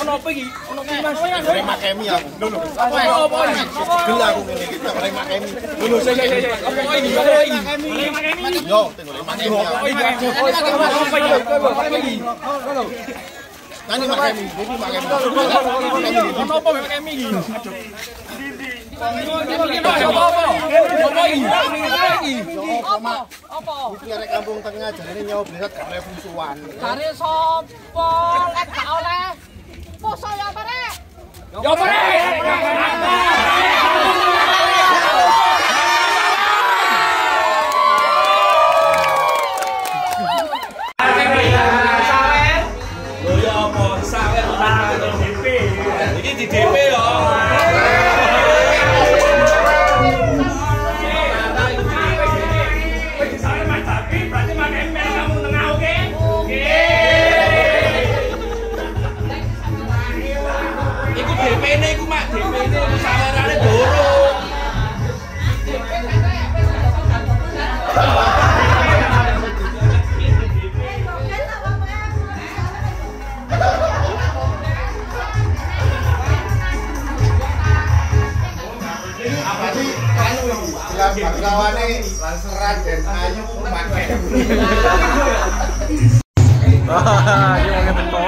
Ono apa iki? Ono ki Mas. Remak kemi aku. Lho. Apa iki? Gel aku ngene iki remak kemi. Lho, sik. Apa iki? Remak kemi. Yo, tengok remak kemi. Apa iki? Apa iki? Nani mak kemi. Iki mak kemi. Ono apa mak kemi iki? Apa? Iki arek kampung tengah jarene nyawa berat gak oleh musuhan. Jare sapa lek gak oleh poso ya apa rek? Ya apa rek? Di DP lho. Wis sare Mas Tapi, berarti makan mel kamu tengah oke? Oke. Iku DP-ne iku Mak, DP-ne sawerane durung. Banggawane lanseran dan ayu pakai. Wah, yo ngene to.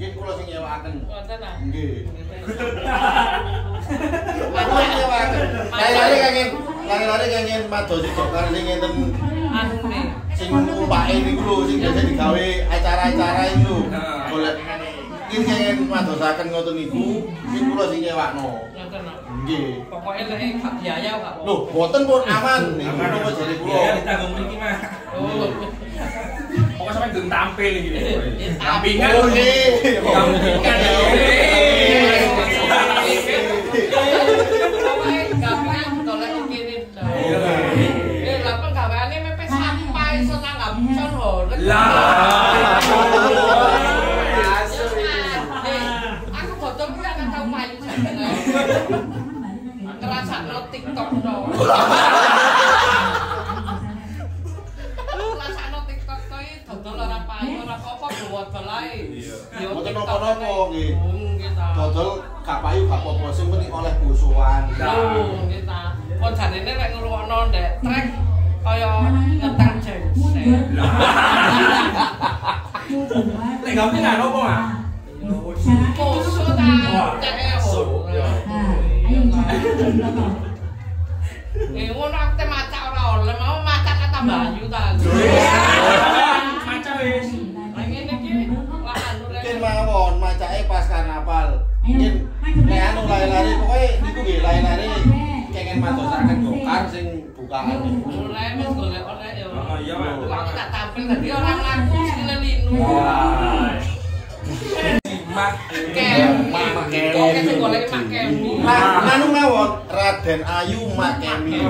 Nggih kula sing nyewakaken. Wonten ah. Nggih. Kula nyewakaken. Lari-lari kangen madosi dokar sing ngenten Anune. sing umpake niku lho sing biasa digawe acara-acara iku lho. Golek iki kangen madosaken ngoten niku, sing kula sing nyewakno. Wonten ah. Nggih. Pokoke lek gak biaya gak apa. Lho, boten pun aman. Niku napa jare kula. Ya ditanggung mriki mah. Oh. Pokoknya sampe gelem tampil iki. Tampingan. Oh nggih. Tampingan. Pokoke gampang golek kene to. Eh, lha penggaweane mepet sampai iso nanggap sono. Lah. Aku botol kuwi akan tau payu jane. Ngrasakno TikTok to. Ngrasakno TikTok to iki dodol ora payu ora apa-apa botol ae. Yo Boten napa-napa nggih. Nggih ta. Dodol gak payu gak apa-apa, sing penting oleh bosoan. Lho, nggih ta. Kon janene lek ngrungokno ndek trek kaya ngetang jengse. Nek gampingan opo, Mas? Poso ta. Cek ngono aku te macak ora oleh, mau macak kata Bayu ta. Maca wis. Lah ngene iki wah anu rek. Kin mawon macake pas karnaval. Kin nek anu lari-lari pokoke niku nggih lari-lari kenging madosaken gokar sing bukaan. Mulai wis golek ora ya. Oh iya, Mas. Aku tak tampil tadi orang laku sing linu. Mak Oke sing golek Mak Kemi. Anu mawon Raden Ayu Makemi.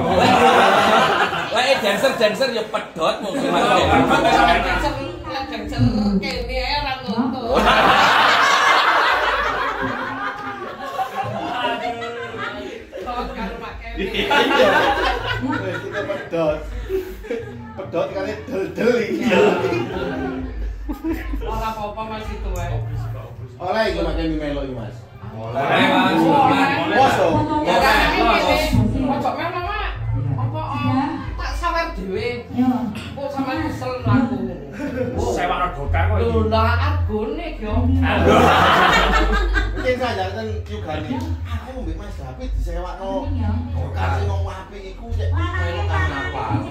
Lah dancer ya pedhot mung Mas. Dancer kene ae ora nonton. Wis iki pedhot. Pedhot kali del-del iki. Ora apa-apa Mas itu wae. Oleh iki Makemi melo iki Mas. Oleh, Mas. Bos to. Ya kan iki. Ojo memang Mak. Apa tak sawer dhewe. Kok sampean kesel laku. Sewakno dokar kok iki. Lho lah argone yo. Mungkin sajanten yugane. Aku mbek Mas David disewakno. Gokar sing wong apik iku cek melo karnaval.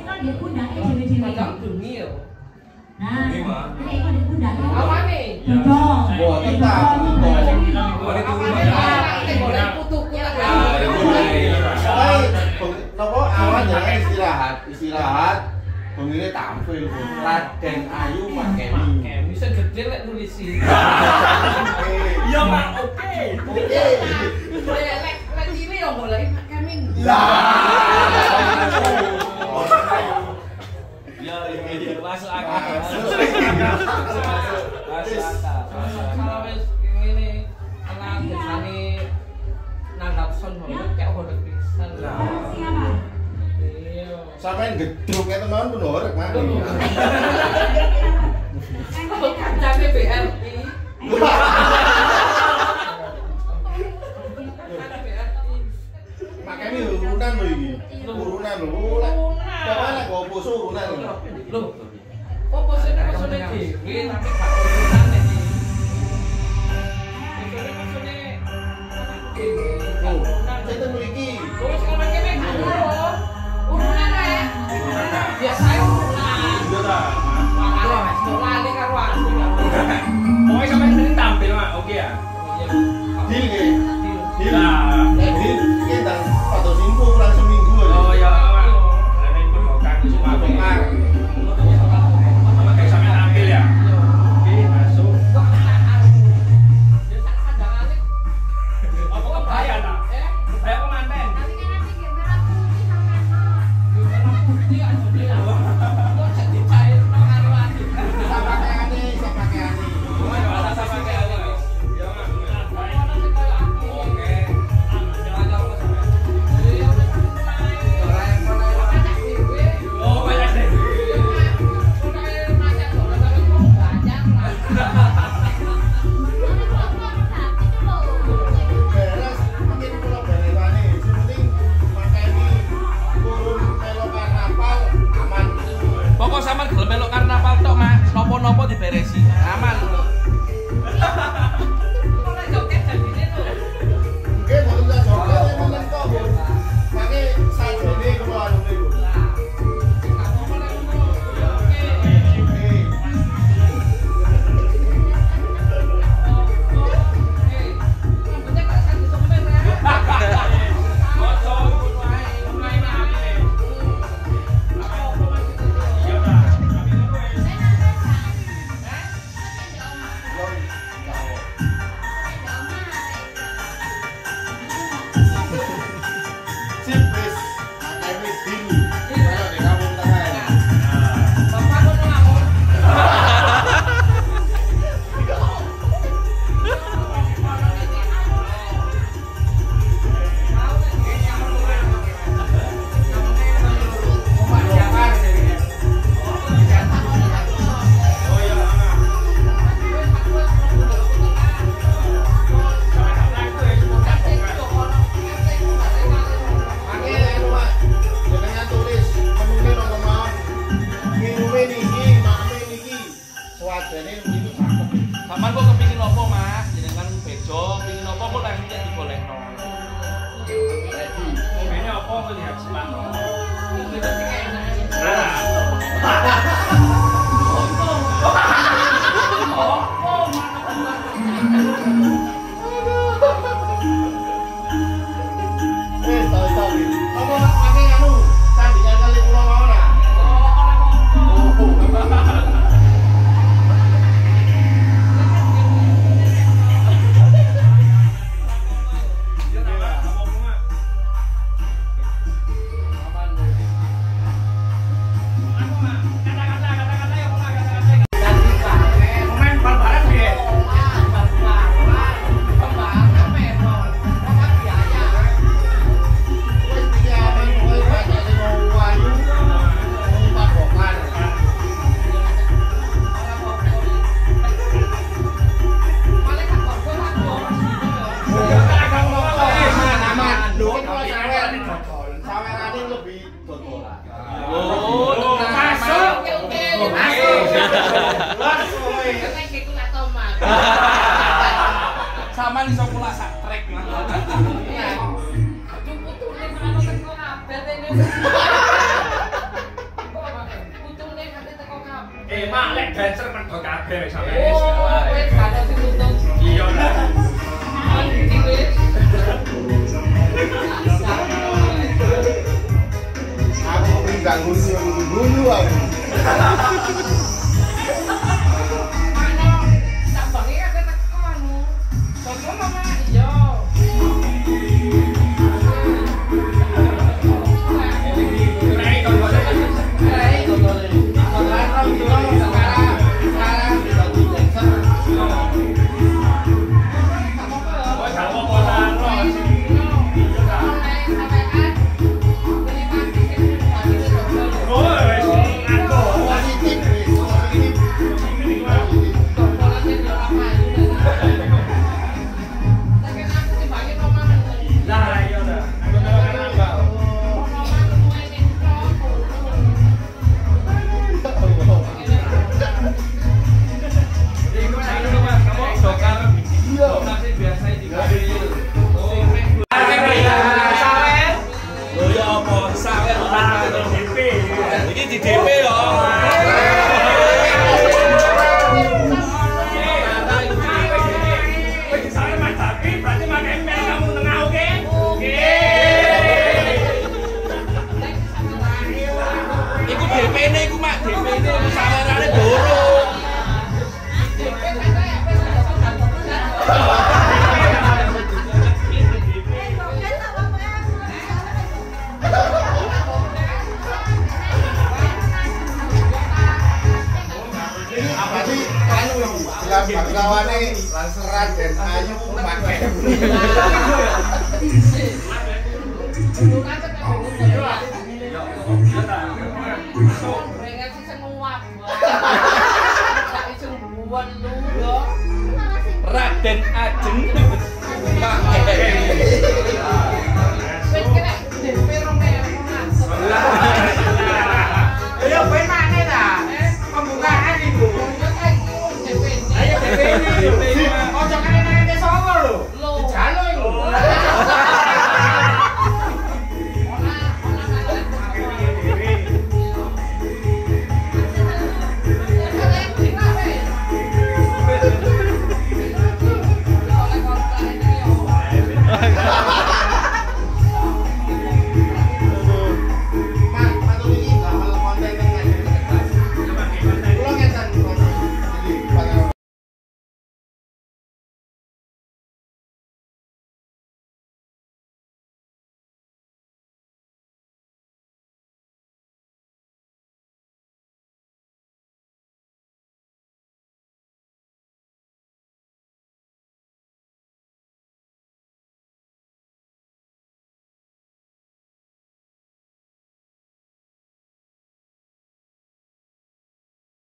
Padahal bengi yo. Ini mah. Awane? Wah, kita Golek putuku lah. nopo awan jangan istirahat pemilih tampil Raden Ayu Makemi. Kemi sing gede lek nulisi. Iya, Pak. Oke. Lek ini yo golek Kemi. Ya masuk akal. Kalau wis ngene anak desane nanggap son banget kayak hodok pisan. Iya. Sampeyan gedruk ya teman pun horek mah. Kancane BRI. Makemi urunan lho iki. Urunan lho. Pokoke lek go poso urunan lho. Loh. Kok posene dhewe tapi gak urunane iki. Posene Kita mriki. terus kalau kene gak urun. Urunan ae. Biasae urunan. Iya ta. Makane wis lali karo aku. Pokoknya sampai sini tampil, Mak. Oke ya. Dil nggih. Dil. Nah. Dil kita patos info kurang seminggu aja. Oh ya, Mak. Lene pun dokar itu Mak. Dokar. Sama kayak sampai tampil ya. Oke, masuk. Apa kebaya ta? Kebaya pemanten. Sak pakaiane. Oke. Oh, lihat sepatu. Tahu. Kamu pakai anu tandingan kali pulau mau nah. Sama nih sopula sak trek lah. Mak lek dancer mergo kabeh sampe. Wes ada sing tutup. Iya lah. Aku enggak gunu aku. Di DP loh. Iku DP-ne iku mak, DP-ne sawerane durung. Bangsawane lanseran dan ayu pakai. Raden Ajeng pakai.